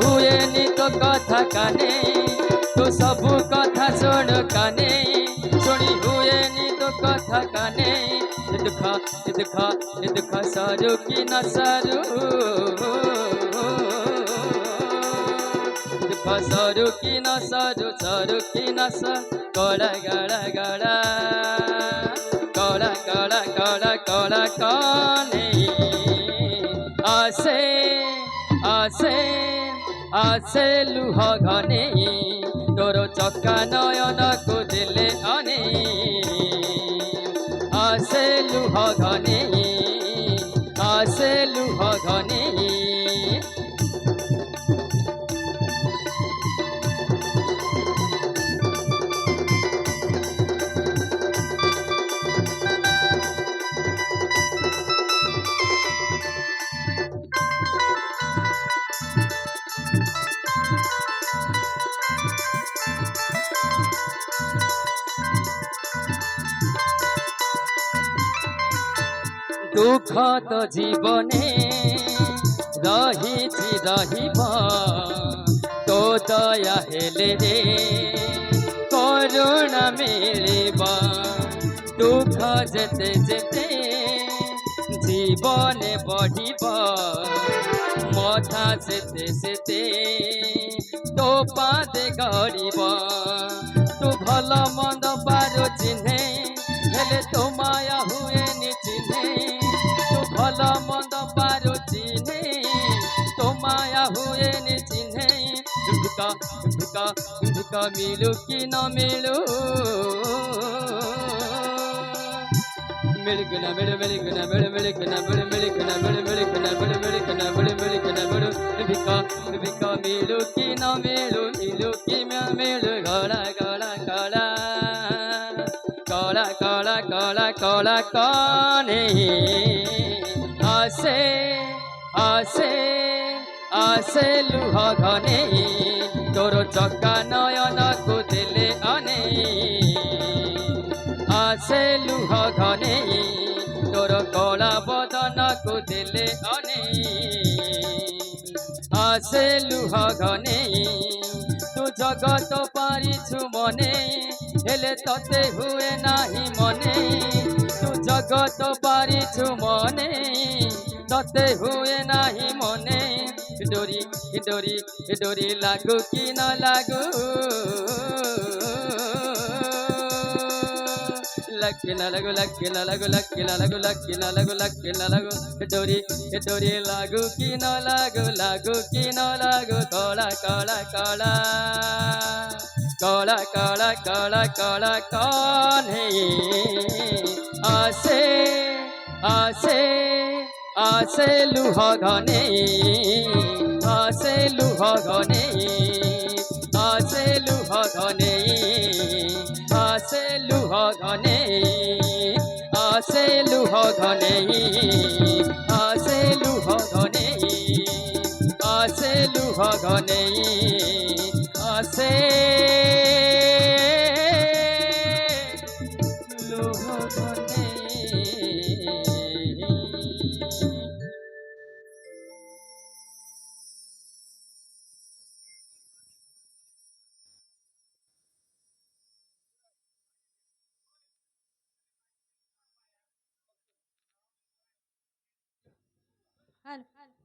हुएनि तो कथा काने तो सबु कथा शुण काने शुणी हुएनि तो कथा काने ये दुख सरू कि न सरू दुख सरू कि न सरू सरू कि न सरू कड़ा गड़ा गड़ा कड़ा कड़ा कड़ा कड़ा काने आसे आसे आसे लुह घने तोर चक्का नयन को दिले अने आसे लुह घने आसे लुह घने दुख तो जीवने रही तो दया हेले रे करुणा मिलिबा दुख जेते जेते जीवने बढ़िबा मथा सेते सेते तो पादे गड़िबा तू भल मंद पारो चिन्हे हेले तो माया हुए नि चिन्हे भल मंद पारो चिन्हे तो माया हुए नि चिन्हे भिका भिका भिका मिलू कि न मिलू मिलगना मिल मिलगना मिल मिलगना मिल मिलगना मिल मिलगना मिल मिलगना मिल मिलगना मिल भिका भिका मिलू कि न मिलू कि मैं मिलू गड़ा गड़ा गड़ा कड़ा कड़ा कड़ा कड़ा काने आसे आसे आसे लुह घने तोर चक्का नयन को दिले अने आसे लुह घने तोर कला बदन को दिले अने आसे लुह घने तू जगत पारिछु मने हेले तते हुए नाही मने तू जगत पारिछु मने तते हुए नाही मने डोरी डोरी डोरी लागू कि न लागू लक्की न लगू लक्की न लगू लक्की न लगू लक्की न लगू लक्की न लगू डोरी डोरी लागू कि न लागू लागू कि न लागू कड़ा कड़ा कड़ा कड़ा कड़ा कड़ा कड़ा कान्हे आसे आसे आसे लुह घने आसे लुह घने आसे लुह घने आसे लुह घने आसे लुह घने आसे लुह घने आसे लुह घने आसे लुह घने हेलो